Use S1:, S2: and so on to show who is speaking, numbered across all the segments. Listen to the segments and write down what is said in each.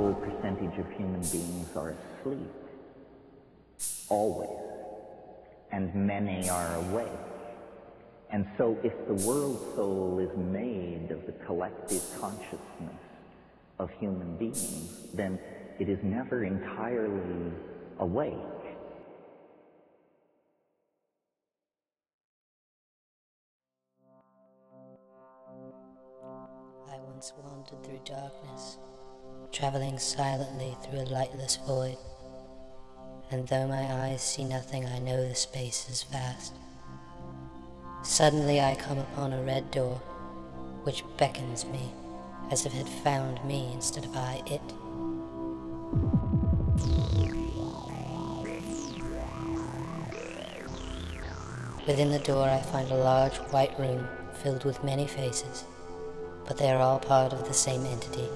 S1: remarkable percentage of human beings are asleep, always, and many are awake. And so if the world soul is made of the collective consciousness of human beings, then it is never entirely awake.
S2: I once wandered through darkness, traveling silently through a lightless void. And though my eyes see nothing, I know the space is vast. Suddenly I come upon a red door, which beckons me, as if it found me instead of I it. Within the door I find a large white room filled with many faces, but they are all part of the same entity.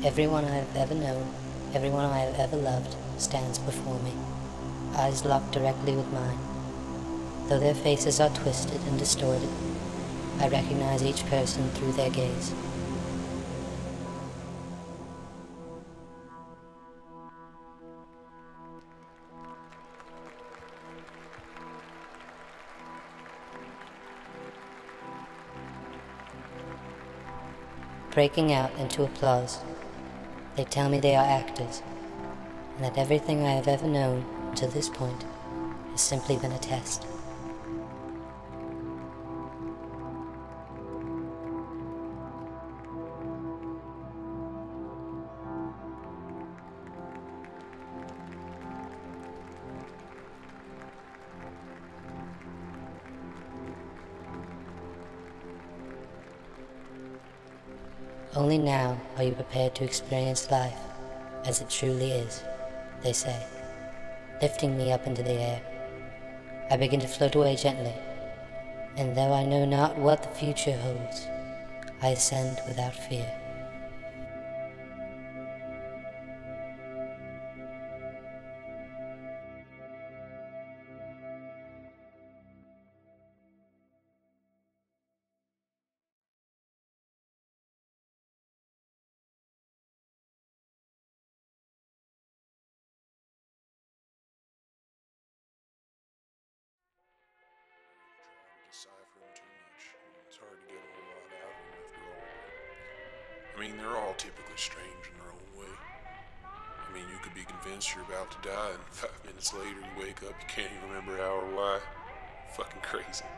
S2: Everyone I have ever known, everyone I have ever loved, stands before me, eyes locked directly with mine. Though their faces are twisted and distorted, I recognize each person through their gaze. Breaking out into applause, they tell me they are actors, and that everything I have ever known to this point has simply been a test. Only now are you prepared to experience life as it truly is, they say, lifting me up into the air. I begin to float away gently, and though I know not what the future holds, I ascend without fear.
S3: Decipher them too much. It's hard to get a whole lot out of them after all. I mean, they're all typically strange in their own way. I mean, you could be convinced you're about to die, and 5 minutes later you wake up, you can't even remember how or why. Fucking crazy.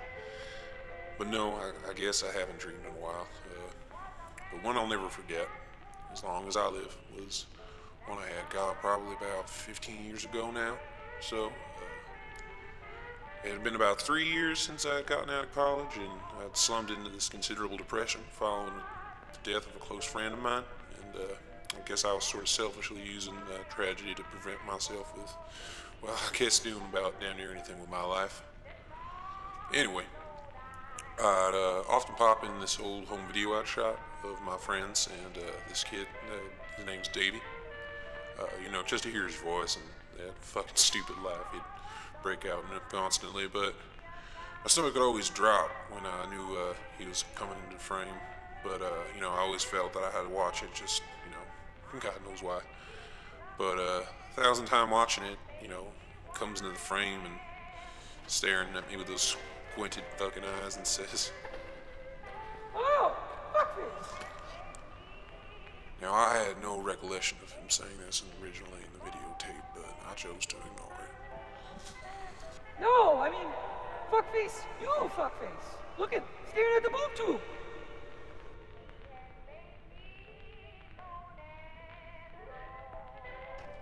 S3: But no, I guess I haven't dreamed in a while. But one I'll never forget, as long as I live, was one I had, God, probably about 15 years ago now. So, it had been about 3 years since I had gotten out of college, and I'd slumped into this considerable depression following the death of a close friend of mine. And I guess I was sort of selfishly using tragedy to prevent myself with, well, I guess doing about damn near anything with my life. Anyway, I'd often pop in this old home video I'd shot of my friends and this kid, his name's Davey. You know, just to hear his voice and that fucking stupid laugh, he'd break out in it constantly, but my stomach would always drop when I knew he was coming into the frame. But you know, I always felt that I had to watch it, just, you know, God knows why. But 1,000 times watching it, you know, comes into the frame and staring at me with those squinted fucking eyes and says,
S4: "Oh, fuck this!"
S3: Now, I had no recollection of him saying this originally in the videotape, but I chose to ignore it.
S4: No, I mean, fuckface, you fuckface. Look at, staring at the boob tube.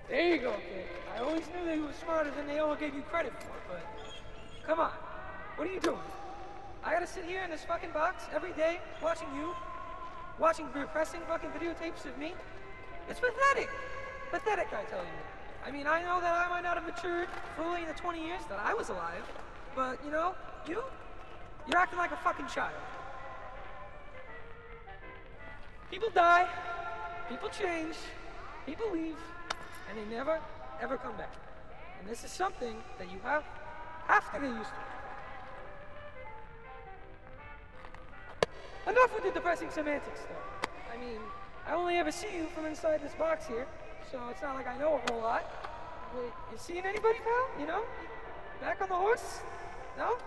S4: There you go, kid. I always knew that he was smarter than they all gave you credit for, but come on, what are you doing? I gotta sit here in this fucking box every day watching you, watching repressing fucking videotapes of me? It's pathetic. Pathetic, I tell you. I mean, I know that I might not have matured fully in the 20 years that I was alive, but, you know, you're acting like a fucking child. People die, people change, people leave, and they never, ever come back. And this is something that you have to get used to. Enough with the depressing semantics, though. mean, I only ever see you from inside this box here, so it's not like I know a whole lot. Wait, you seen anybody, pal? You know? Back on the horse? No?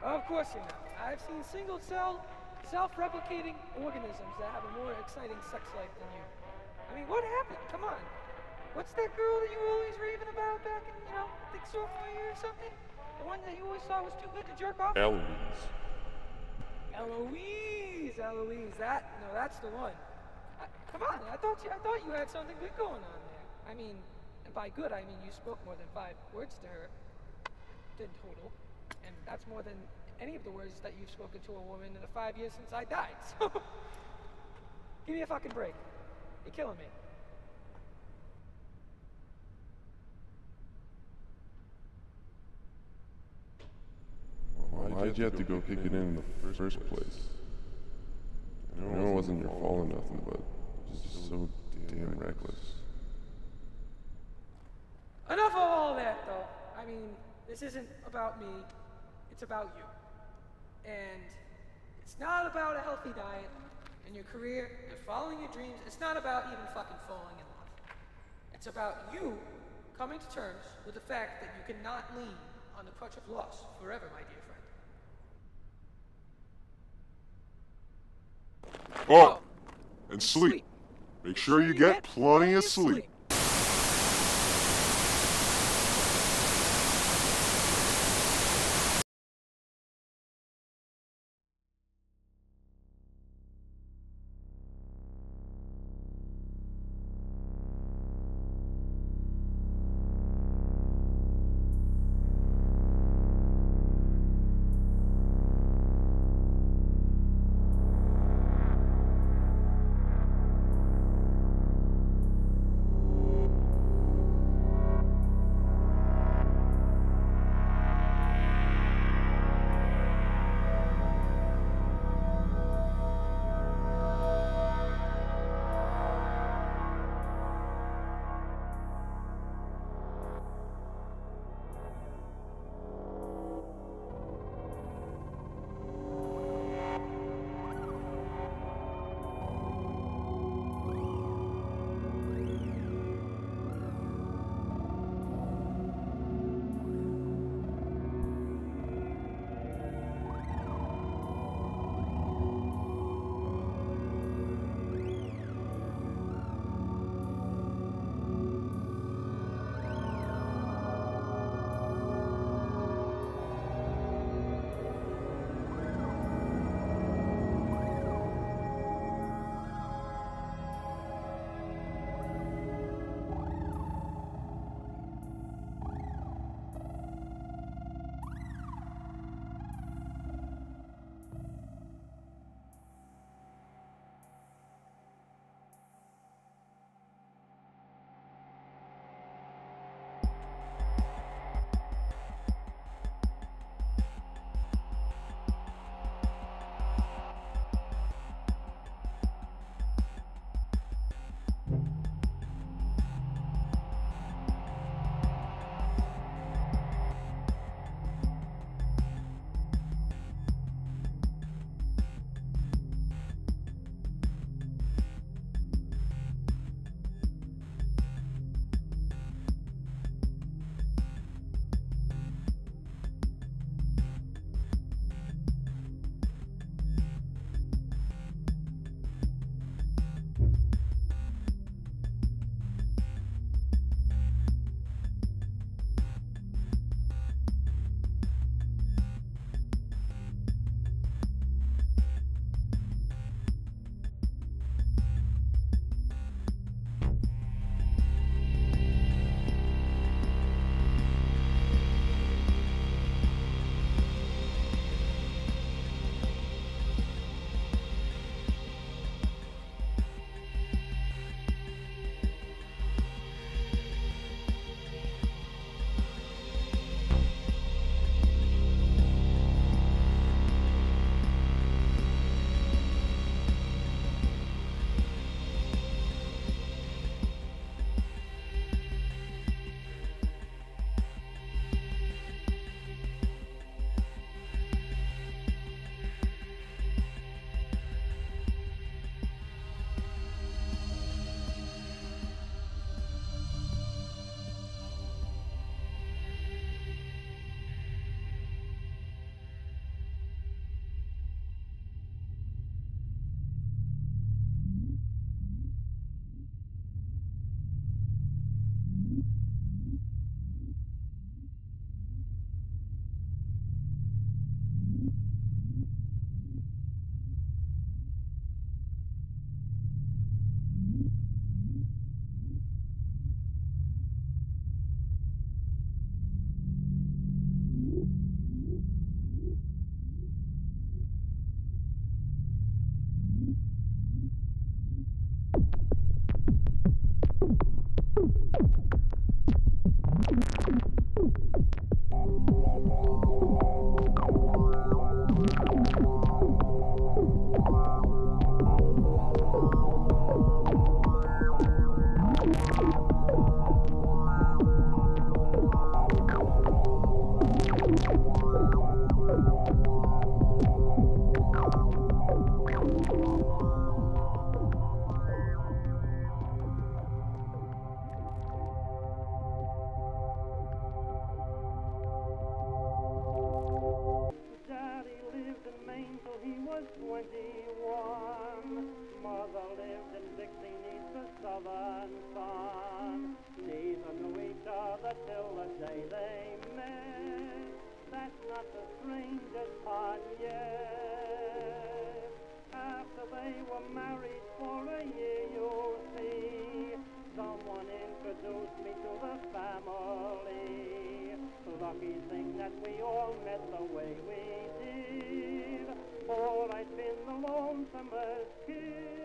S4: Of course you know. I've seen single-cell, self-replicating organisms that have a more exciting sex life than you. I mean, what happened? Come on. What's that girl that you were always raving about back in, I think sophomore year or something? The one that you always thought was too good to jerk off?
S3: Eloise.
S4: Eloise, that's the one. Come on, I thought you had something good going on there. I mean, and by good, I mean you spoke more than 5 words to her, in total, and that's more than any of the words that you've spoken to a woman in the 5 years since I died, so give me a fucking break. You're killing me.
S5: Why'd you have to go kick it in the first place? I know it wasn't your fault or nothing, but it's just so damn reckless.
S4: Enough of all that, though. I mean, this isn't about me. It's about you. And it's not about a healthy diet and your career and following your dreams. It's not about even fucking falling in love. It's about you coming to terms with the fact that you cannot lean on the crutch of loss forever, my dear friend.
S3: Oh, and sleep. Make sure you get plenty of sleep.
S6: was 21. Mother lived in Dixie neath the southern sun. Neither knew each other till the day they met. That's not the strangest part yet. After they were married for a year, you'll see, someone introduced me to the family. Lucky thing that we all met the way we did, or I'd been the lonesomest kid.